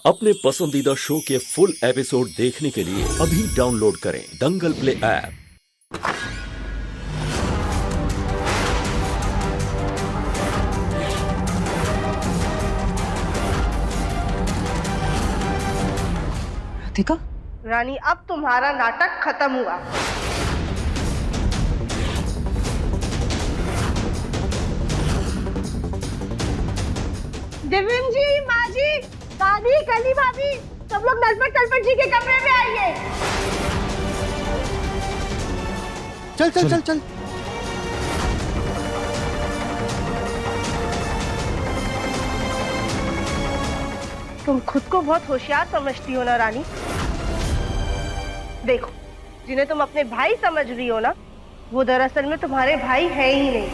अपने पसंदीदा शो के फुल एपिसोड देखने के लिए अभी डाउनलोड करें दंगल प्ले ऐप। राधिका, रानी अब तुम्हारा नाटक खत्म हुआ। दिव्यम जी, माँ जी, दादी, कली भाभी, सब लोग नटपट तलपट जी के कमरे में आइए। चल चल चल चल। तुम खुद को बहुत होशियार समझती हो ना रानी। देखो, जिन्हें तुम अपने भाई समझ रही हो ना, वो दरअसल में तुम्हारे भाई है ही नहीं।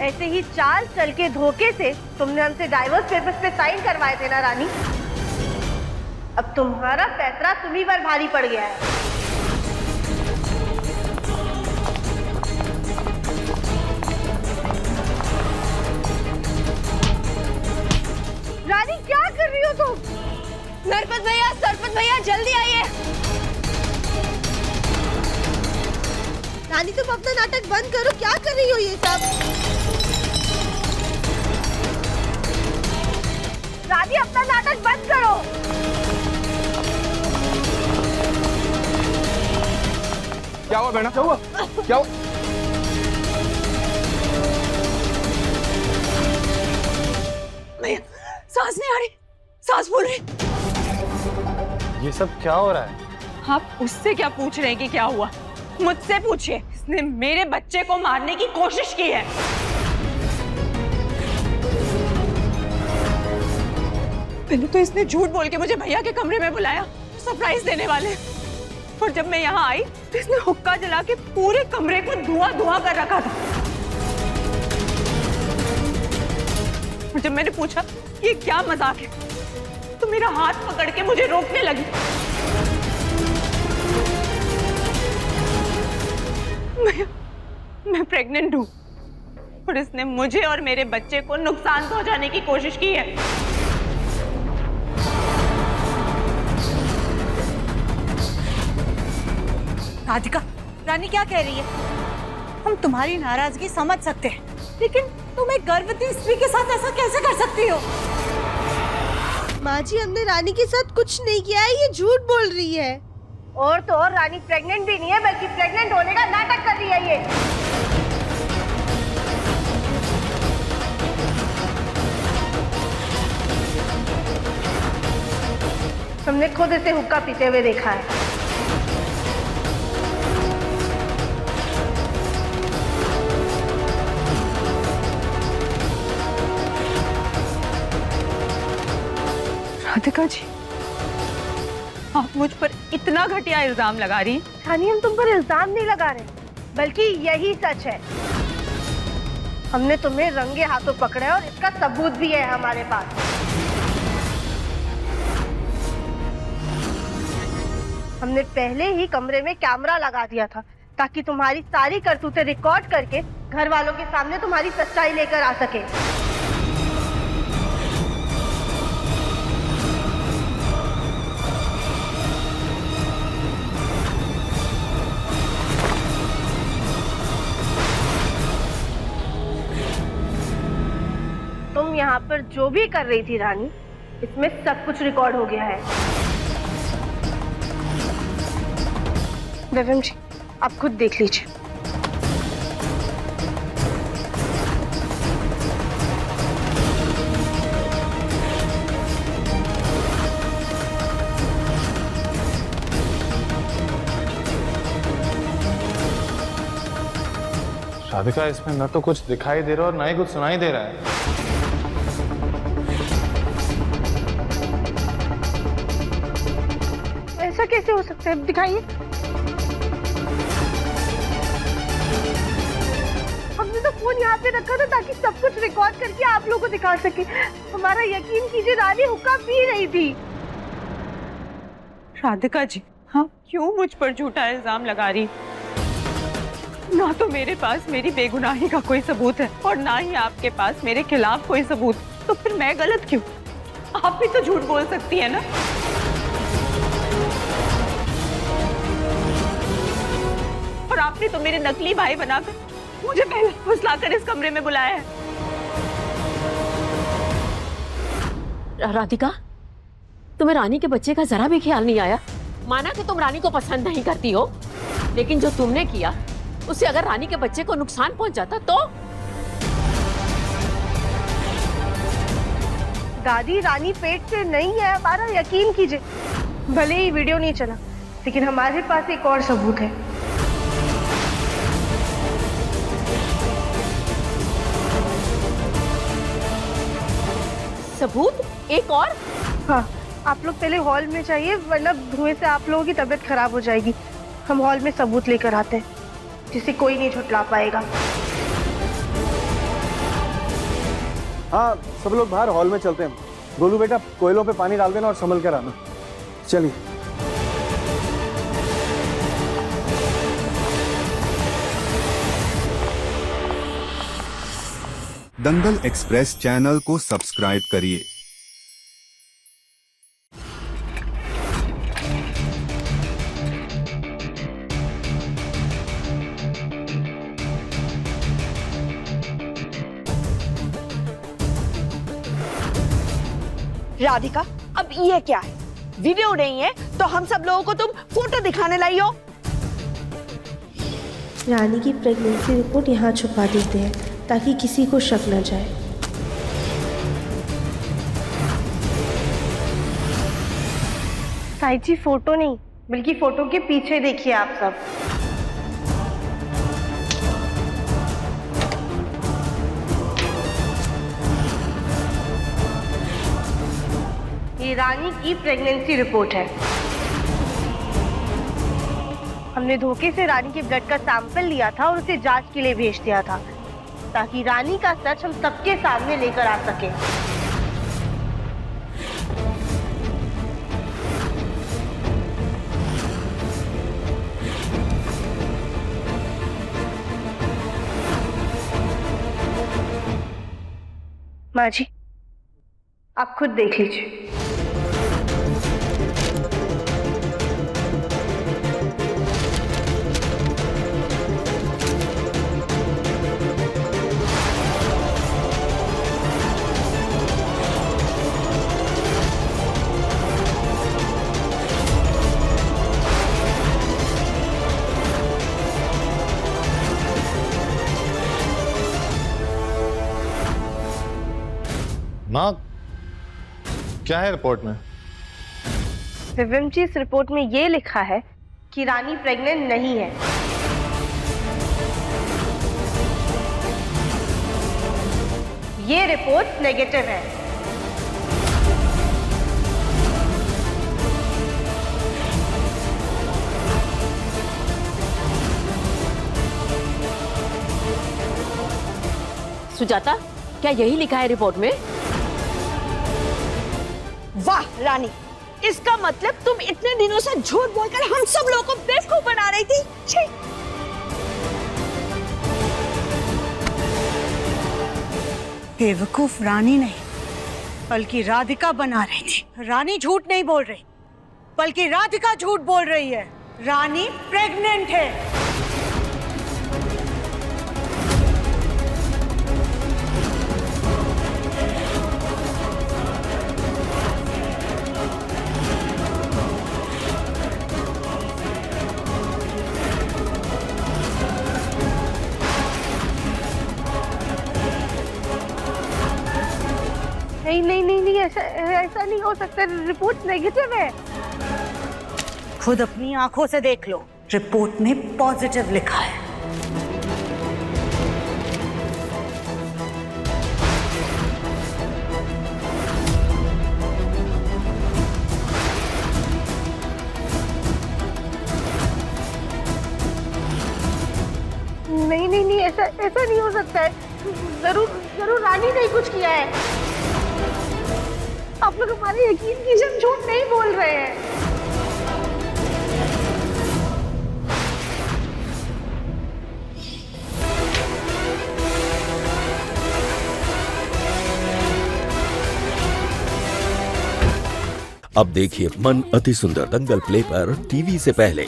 ऐसे ही चाल चल के धोखे से तुमने हमसे डाइवोर्स पेपर्स पे साइन करवाए थे ना रानी। अब तुम्हारा पैतरा तुम्ही पर भारी पड़ गया है। रानी क्या कर रही हो तुम? नरपत भैया, सरपत भैया, जल्दी आइए। रानी तुम अपना नाटक बंद करो, क्या कर रही हो ये सब? रानी अपना नाटक बंद करो। क्या हुआ बहना? क्या हुआ? क्या हुआ? भैया, सांस नहीं आ रही, सांस फूल रही। ये सब क्या हो रहा है? आप उससे क्या पूछ रहे हैं कि क्या हुआ? मुझसे पूछिए। इसने मेरे बच्चे को मारने की कोशिश की है। पहले तो इसने झूठ बोल के मुझे भैया के कमरे में बुलाया, सरप्राइज देने वाले। और जब मैं यहाँ आई तो इसने हुक्का जला के पूरे कमरे को धुआं कर रखा था। और जब मैंने पूछा ये क्या मजाक है, तो मेरा हाथ पकड़ के मुझे रोकने लगी। मैं प्रेग्नेंट हूँ और इसने मुझे और मेरे बच्चे को नुकसान पहुंचाने की कोशिश की है। राधिका, रानी क्या कह रही है? हम तुम्हारी नाराजगी समझ सकते हैं, लेकिन तुम एक गर्भवती स्त्री के साथ ऐसा कैसे कर सकती हो? माँ जी, हमने रानी के साथ कुछ नहीं किया है, ये झूठ बोल रही है। और तो और रानी प्रेग्नेंट भी नहीं है, बल्कि प्रेग्नेंट होने का नाटक कर रही है ये। हमने खुद इसे हुक्का पीते हुए देखा है। राधिका जी, आप मुझ पर इतना घटिया इल्जाम लगा रही हैं। रानी, हम तुम पर इल्जाम नहीं लगा रहे, बल्कि यही सच है। हमने तुम्हें रंगे हाथों पकड़ा है और इसका सबूत भी है हमारे पास। हमने पहले ही कमरे में कैमरा लगा दिया था ताकि तुम्हारी सारी करतूतें रिकॉर्ड करके घर वालों के सामने तुम्हारी सच्चाई लेकर आ सके। तुम यहाँ पर जो भी कर रही थी रानी, इसमें सब कुछ रिकॉर्ड हो गया है। दिव्यम जी, आप खुद देख लीजिए। राधिका, इसमें न तो कुछ दिखाई दे रहा और ना ही कुछ सुनाई दे रहा है। ऐसा कैसे हो सकता है? दिखाइए। हमने तो फोन यहाँ पे रखा था ताकि सब कुछ रिकॉर्ड करके आप लोगों को दिखा सके। हमारा यकीन कीजिए, रानी हुक्का पी रही थी। राधिका जी, हाँ, क्यों मुझ पर झूठा इल्जाम लगा रही? ना तो मेरे पास मेरी बेगुनाही का कोई सबूत है और ना ही आपके पास मेरे खिलाफ कोई सबूत। तो फिर मैं गलत क्यों? आप भी तो झूठ बोल सकती है ना। और आपने तो मेरे नकली भाई बनाकर मुझे पहले फुसलाकर इस कमरे में बुलाया है। राधिका, तुम्हें रानी के बच्चे का जरा भी ख्याल नहीं आया? माना कि तुम रानी को पसंद नहीं करती हो, लेकिन जो तुमने किया उससे अगर रानी के बच्चे को नुकसान पहुंच जाता तो? दादी, रानी पेट से नहीं है, हमारा यकीन कीजिए। भले ही वीडियो नहीं चला, लेकिन हमारे पास एक और सबूत है। सबूत? एक और? हाँ, आप लोग पहले हॉल में जाइए, वरना धुएं से आप लोगों की तबीयत खराब हो जाएगी। हम हॉल में सबूत लेकर आते हैं जिसे कोई नहीं झुठला पाएगा। हाँ, सब लोग बाहर हॉल में चलते हैं। गोलू बेटा, कोयलों पे पानी डाल देना और संभल कर आना। चलिए। दंगल एक्सप्रेस चैनल को सब्सक्राइब करिए। राधिका, अब ये क्या है? वीडियो नहीं है तो हम सब लोगों को तुम फोटो दिखाने लाई हो। रानी की प्रेगनेंसी रिपोर्ट यहाँ छुपा देते हैं ताकि किसी को शक न जाए। साई जी, फोटो नहीं बल्कि फोटो के पीछे देखिए आप सब। ये रानी की प्रेगनेंसी रिपोर्ट है। हमने धोखे से रानी के ब्लड का सैंपल लिया था और उसे जांच के लिए भेज दिया था ताकि रानी का सच हम सबके सामने लेकर आ सके। माँ जी, आप खुद देख लीजिए। माँ, क्या है रिपोर्ट में? दिव्यम जी, इस रिपोर्ट में ये लिखा है कि रानी प्रेग्नेंट नहीं है। ये रिपोर्ट नेगेटिव है। सुजाता, क्या यही लिखा है रिपोर्ट में? वाह रानी, इसका मतलब तुम इतने दिनों से झूठ बोलकर हम सब लोगों को बेवकूफ बना रही थी। छी! बेवकूफ रानी नहीं बल्कि राधिका बना रही थी। रानी झूठ नहीं बोल रही बल्कि राधिका झूठ बोल रही है। रानी प्रेग्नेंट है। नहीं, ऐसा नहीं हो सकता। रिपोर्ट नेगेटिव है। खुद अपनी आंखों से देख लो, रिपोर्ट में पॉजिटिव लिखा है। नहीं, ऐसा ऐसा नहीं हो सकता है। जरूर जरूर रानी ने कुछ किया है। आप लोग हमारे यकीन कीजिए, हम झूठ नहीं बोल रहे हैं। अब देखिए मन अति सुंदर दंगल प्ले पर टीवी से पहले।